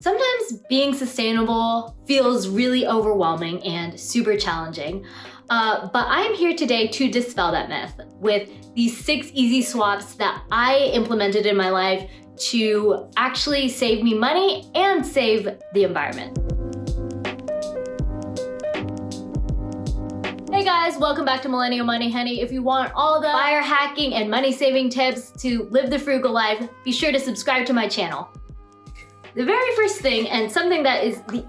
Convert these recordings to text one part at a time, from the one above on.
Sometimes being sustainable feels really overwhelming and super challenging, but I'm here today to dispel that myth with these 6 easy swaps that I implemented in my life to actually save me money and save the environment. Hey guys, welcome back to Millennial Money Honey. If you want all the buyer hacking and money saving tips to live the frugal life, be sure to subscribe to my channel. The very first thing, and something that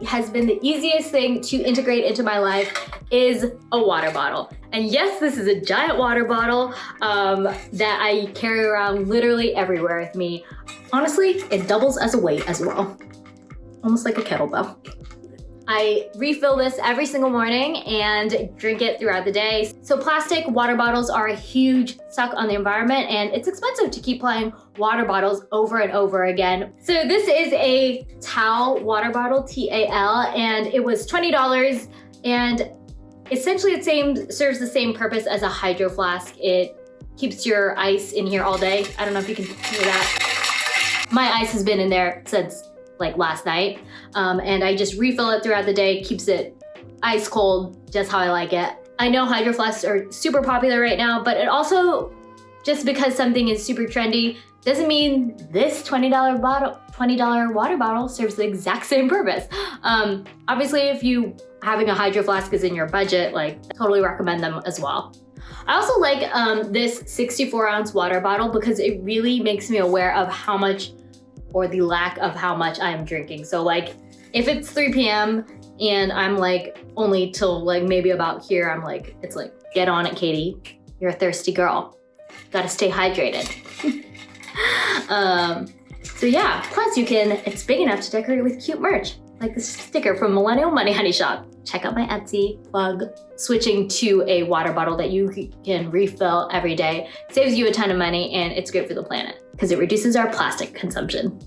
has been the easiest thing to integrate into my life, is a water bottle. And yes, this is a giant water bottle that I carry around literally everywhere with me. Honestly, it doubles as a weight as well. Almost like a kettlebell. I refill this every single morning and drink it throughout the day. So plastic water bottles are a huge suck on the environment, and it's expensive to keep buying water bottles over and over again. So this is a Tal water bottle, T-A-L, and it was $20, and essentially it serves the same purpose as a hydro flask. It keeps your ice in here all day. I don't know if you can hear that. My ice has been in there since like last night, and I just refill it throughout the day, keeps it ice cold, just how I like it. I know hydro flasks are super popular right now, but it also, just because something is super trendy, doesn't mean this $20 water bottle serves the exact same purpose. Obviously, if you having a hydro flask is in your budget, like totally recommend them as well. I also like this 64-ounce water bottle because it really makes me aware of how much, or the lack of how much I'm drinking. So like, if it's 3 p.m. and I'm like only till like maybe about here, I'm like, it's like, get on it, Katie. You're a thirsty girl. Gotta stay hydrated. So yeah, plus it's big enough to decorate with cute merch, like this sticker from Millennial Money Honey shop. Check out my Etsy plug. Switching to a water bottle that you can refill every day saves you a ton of money, and it's good for the planet because it reduces our plastic consumption.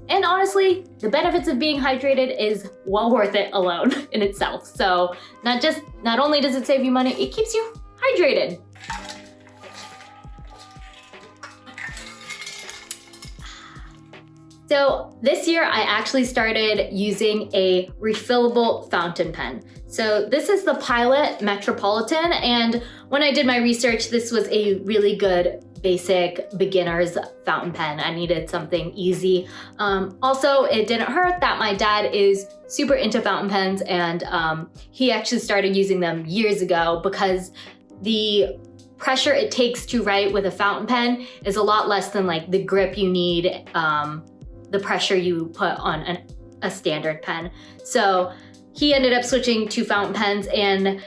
And honestly, the benefits of being hydrated is well worth it alone in itself. So not only does it save you money, it keeps you hydrated. So this year I actually started using a refillable fountain pen. So this is the Pilot Metropolitan, and when I did my research, this was a really good basic beginner's fountain pen. I needed something easy. Also, it didn't hurt that my dad is super into fountain pens, and he actually started using them years ago because the pressure it takes to write with a fountain pen is a lot less than like the grip you need, the pressure you put on a standard pen. So he ended up switching to fountain pens, and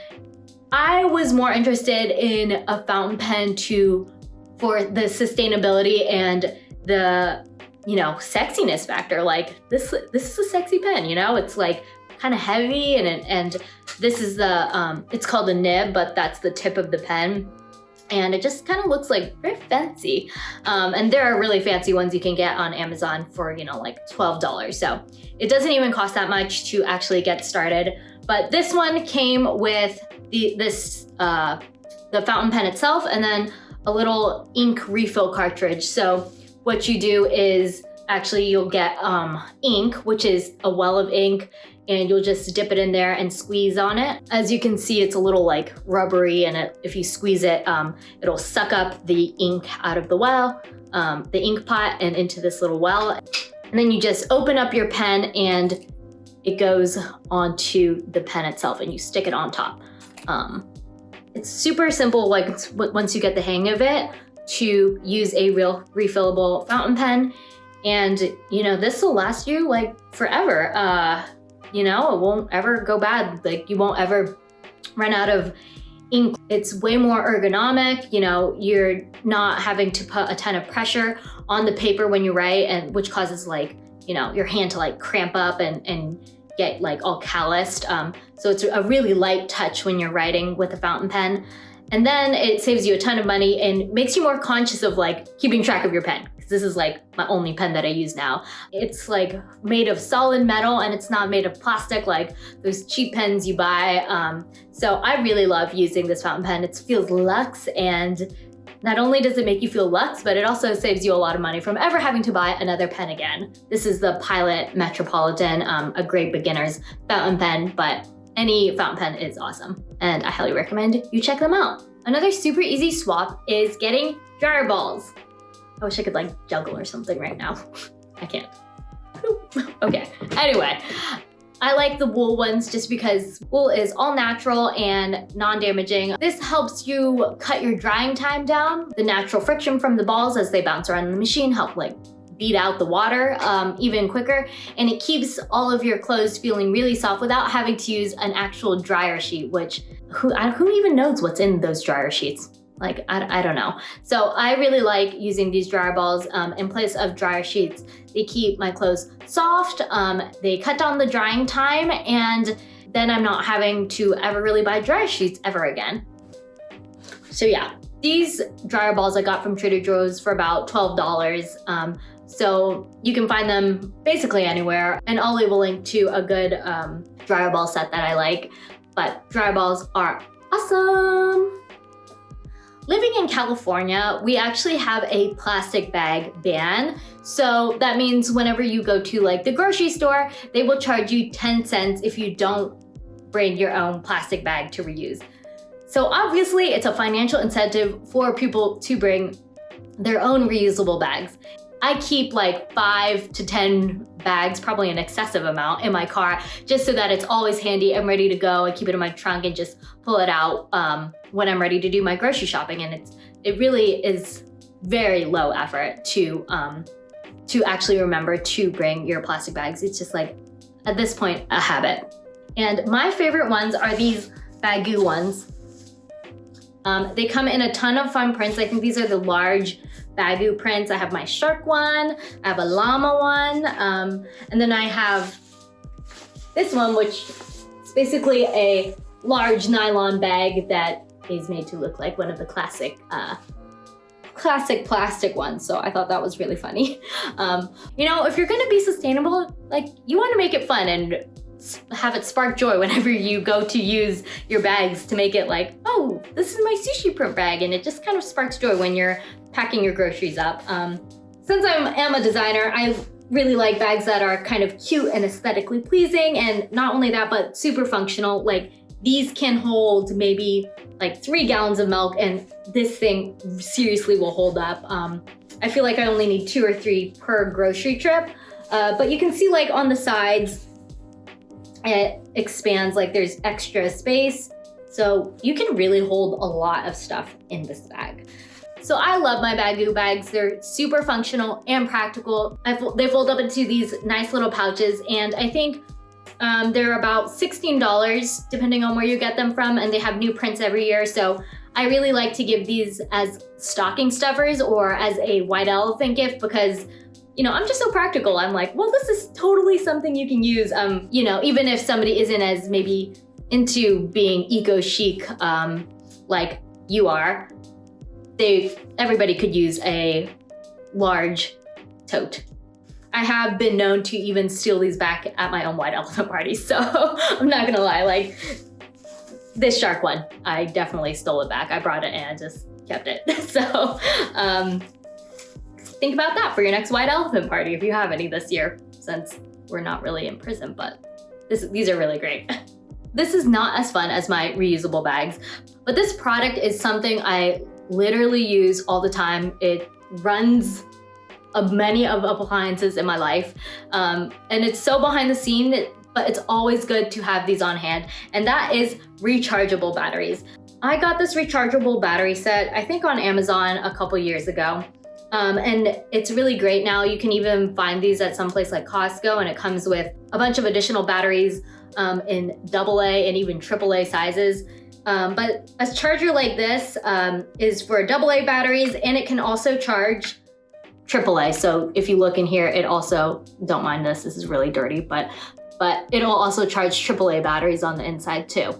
I was more interested in a fountain pen for the sustainability and the, sexiness factor. Like this is a sexy pen, it's like kind of heavy, and this is the, it's called a nib, but that's the tip of the pen. And it just kind of looks like very fancy. And there are really fancy ones you can get on Amazon for, like $12. So it doesn't even cost that much to actually get started. But this one came with the fountain pen itself, and then a little ink refill cartridge. So what you do is actually you'll get ink, which is a well of ink, and you'll just dip it in there and squeeze on it. As you can see, it's a little like rubbery, and if you squeeze it, it'll suck up the ink out of the well, the ink pot, and into this little well. And then you just open up your pen and it goes onto the pen itself, and you stick it on top. It's super simple, like once you get the hang of it, to use a real refillable fountain pen. And this will last you like forever. It won't ever go bad. Like you won't ever run out of ink. It's way more ergonomic. You're not having to put a ton of pressure on the paper when you write, and which causes like, your hand to like cramp up and get like all calloused. So it's a really light touch when you're writing with a fountain pen. And then it saves you a ton of money and makes you more conscious of like keeping track of your pen. This is like my only pen that I use now. It's like made of solid metal, and it's not made of plastic like those cheap pens you buy. So I really love using this fountain pen. It feels luxe and Not only does it make you feel luxe, but it also saves you a lot of money from ever having to buy another pen again. This is the Pilot Metropolitan, a great beginner's fountain pen, but any fountain pen is awesome, and I highly recommend you check them out. Another super easy swap is getting dryer balls. I wish I could like juggle or something right now. I can't. Okay, anyway. I like the wool ones just because wool is all natural and non-damaging. This helps you cut your drying time down. The natural friction from the balls as they bounce around in the machine help like beat out the water even quicker. And it keeps all of your clothes feeling really soft without having to use an actual dryer sheet, which who even knows what's in those dryer sheets? Like, I don't know. So I really like using these dryer balls in place of dryer sheets. They keep my clothes soft, they cut down the drying time, and then I'm not having to ever really buy dryer sheets ever again. So yeah, these dryer balls I got from Trader Joe's for about $12. So you can find them basically anywhere, and I'll leave a link to a good dryer ball set that I like, but dryer balls are awesome. Living in California, we actually have a plastic bag ban. So that means whenever you go to like the grocery store, they will charge you 10 cents if you don't bring your own plastic bag to reuse. So obviously it's a financial incentive for people to bring their own reusable bags. I keep like 5 to 10 bags, probably an excessive amount, in my car, just so that it's always handy. I'm ready to go. I keep it in my trunk and just pull it out when I'm ready to do my grocery shopping. And it really is very low effort to actually remember to bring your plastic bags. It's just like, at this point, a habit. And my favorite ones are these Baggu ones. They come in a ton of fun prints. I think these are the large Baggu prints. I have my shark one, I have a llama one, and then I have this one, which is basically a large nylon bag that is made to look like one of the classic plastic ones. So I thought that was really funny. You know, if you're gonna be sustainable, like, you wanna make it fun and have it spark joy whenever you go to use your bags to make it like, oh, this is my sushi print bag, and it just kind of sparks joy when you're packing your groceries up. Since I am a designer, I really like bags that are kind of cute and aesthetically pleasing, and not only that, but super functional. Like, these can hold maybe like 3 gallons of milk, and this thing seriously will hold up. I feel like I only need 2 or 3 per grocery trip, but you can see like on the sides, it expands, like there's extra space. So you can really hold a lot of stuff in this bag. So I love my Baggu bags. They're super functional and practical. They fold up into these nice little pouches, and I think they're about $16 depending on where you get them from, and they have new prints every year. So I really like to give these as stocking stuffers or as a white elephant gift because, you know, I'm just so practical. I'm like, well, this is totally something you can use. You know, even if somebody isn't as maybe into being eco chic like you are, everybody could use a large tote. I have been known to even steal these back at my own white elephant parties, so I'm not gonna lie, like this shark one, I definitely stole it back. I brought it and just kept it. So think about that for your next white elephant party if you have any this year, since we're not really in prison, but these are really great. This is not as fun as my reusable bags, but this product is something I literally use all the time. It runs many of appliances in my life, and it's so behind the scene, but it's always good to have these on hand, and that is rechargeable batteries. I got this rechargeable battery set, I think on Amazon a couple years ago, and it's really great now. You can even find these at some place like Costco, and it comes with a bunch of additional batteries in AA and even AAA sizes. But a charger like this is for AA batteries, and it can also charge AAA. So if you look in here, it also, don't mind this is really dirty, but it'll also charge AAA batteries on the inside too.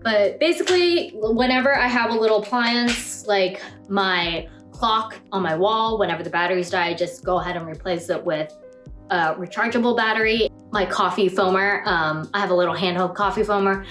But basically, whenever I have a little appliance, like my clock on my wall, whenever the batteries die, I just go ahead and replace it with a rechargeable battery. My coffee foamer, I have a little handheld coffee foamer,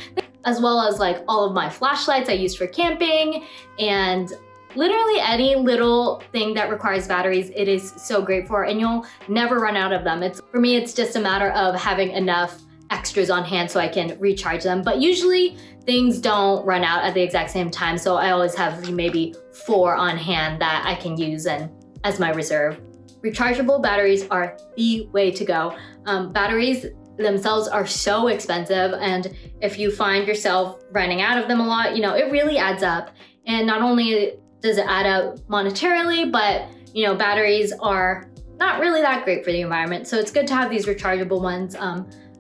as well as like all of my flashlights I use for camping, and literally any little thing that requires batteries, it is so great for, and you'll never run out of them. For me, it's just a matter of having enough extras on hand so I can recharge them. But usually things don't run out at the exact same time, so I always have maybe 4 on hand that I can use and as my reserve. Rechargeable batteries are the way to go. Batteries themselves are so expensive, and if you find yourself running out of them a lot, it really adds up. And not only does it add up monetarily, but batteries are not really that great for the environment. So it's good to have these rechargeable ones.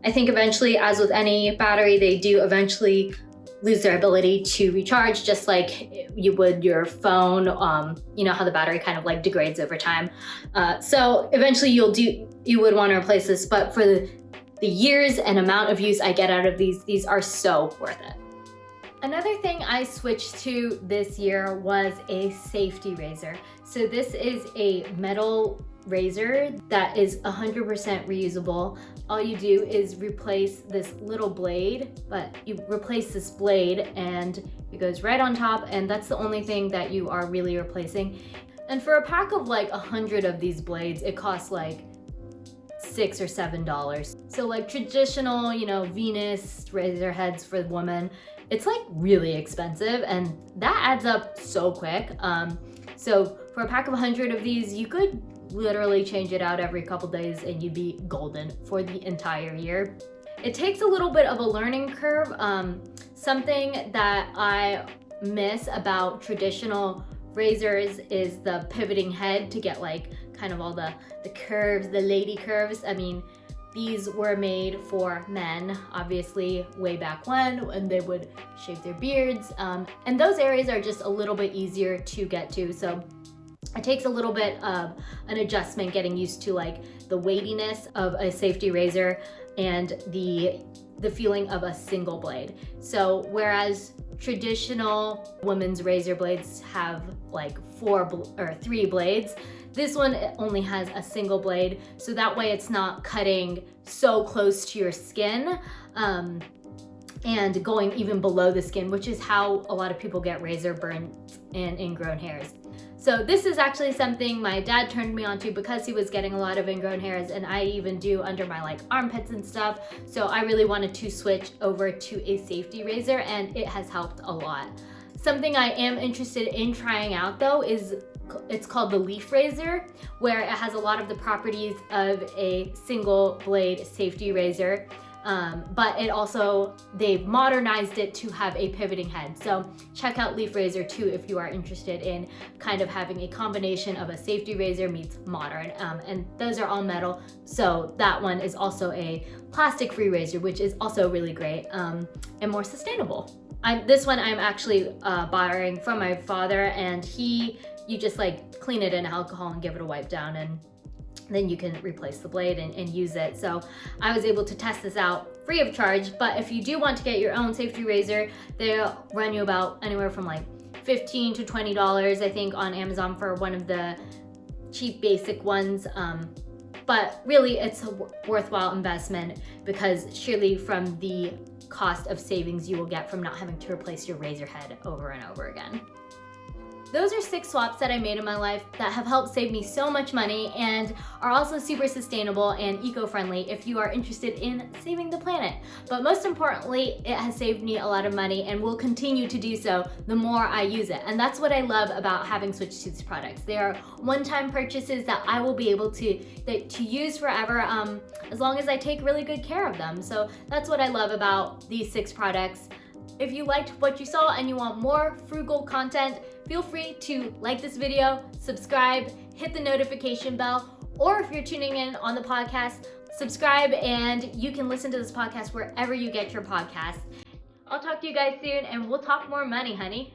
I think eventually, as with any battery, they do eventually lose their ability to recharge, just like you would your phone. You know how the battery kind of like degrades over time. So eventually you would want to replace this, but for the years and amount of use I get out of these are so worth it. Another thing I switched to this year was a safety razor. So this is a metal razor that is 100% reusable. All you do is replace this little blade, but you replace this blade and it goes right on top, and that's the only thing that you are really replacing. And for a pack of like 100 of these blades, it costs like $6 or $7. So like traditional, Venus razor heads for women, it's like really expensive, and that adds up so quick. So for a pack of 100 of these, you could literally change it out every couple days and you'd be golden for the entire year. It takes a little bit of a learning curve. Something that I miss about traditional razors is the pivoting head to get like kind of all the curves, the lady curves. I mean, these were made for men, obviously, way back when they would shave their beards. And those areas are just a little bit easier to get to. So it takes a little bit of an adjustment getting used to like the weightiness of a safety razor and the feeling of a single blade. So whereas traditional women's razor blades have like 3 blades, this one only has a single blade, so that way it's not cutting so close to your skin and going even below the skin, which is how a lot of people get razor burns and ingrown hairs. So this is actually something my dad turned me on to because he was getting a lot of ingrown hairs, and I even do under my like armpits and stuff. So I really wanted to switch over to a safety razor, and it has helped a lot. Something I am interested in trying out though is it's called the leaf razor, where it has a lot of the properties of a single blade safety razor. But they've modernized it to have a pivoting head. So check out Leaf Razor too if you are interested in kind of having a combination of a safety razor meets modern. And those are all metal. So that one is also a plastic-free razor, which is also really great and more sustainable. This one I'm actually borrowing from my father, and you just like clean it in alcohol and give it a wipe down, and then you can replace the blade and use it. So I was able to test this out free of charge, but if you do want to get your own safety razor, they'll run you about anywhere from like $15 to $20, I think, on Amazon for one of the cheap basic ones. But really it's a worthwhile investment because surely from the cost of savings you will get from not having to replace your razor head over and over again. Those are 6 swaps that I made in my life that have helped save me so much money and are also super sustainable and eco-friendly if you are interested in saving the planet. But most importantly, it has saved me a lot of money and will continue to do so the more I use it. And that's what I love about having switched to these products. They are one-time purchases that I will be able to use forever as long as I take really good care of them. So that's what I love about these 6 products. If you liked what you saw and you want more frugal content, feel free to like this video, subscribe, hit the notification bell, or if you're tuning in on the podcast, subscribe and you can listen to this podcast wherever you get your podcasts. I'll talk to you guys soon and we'll talk more money, honey.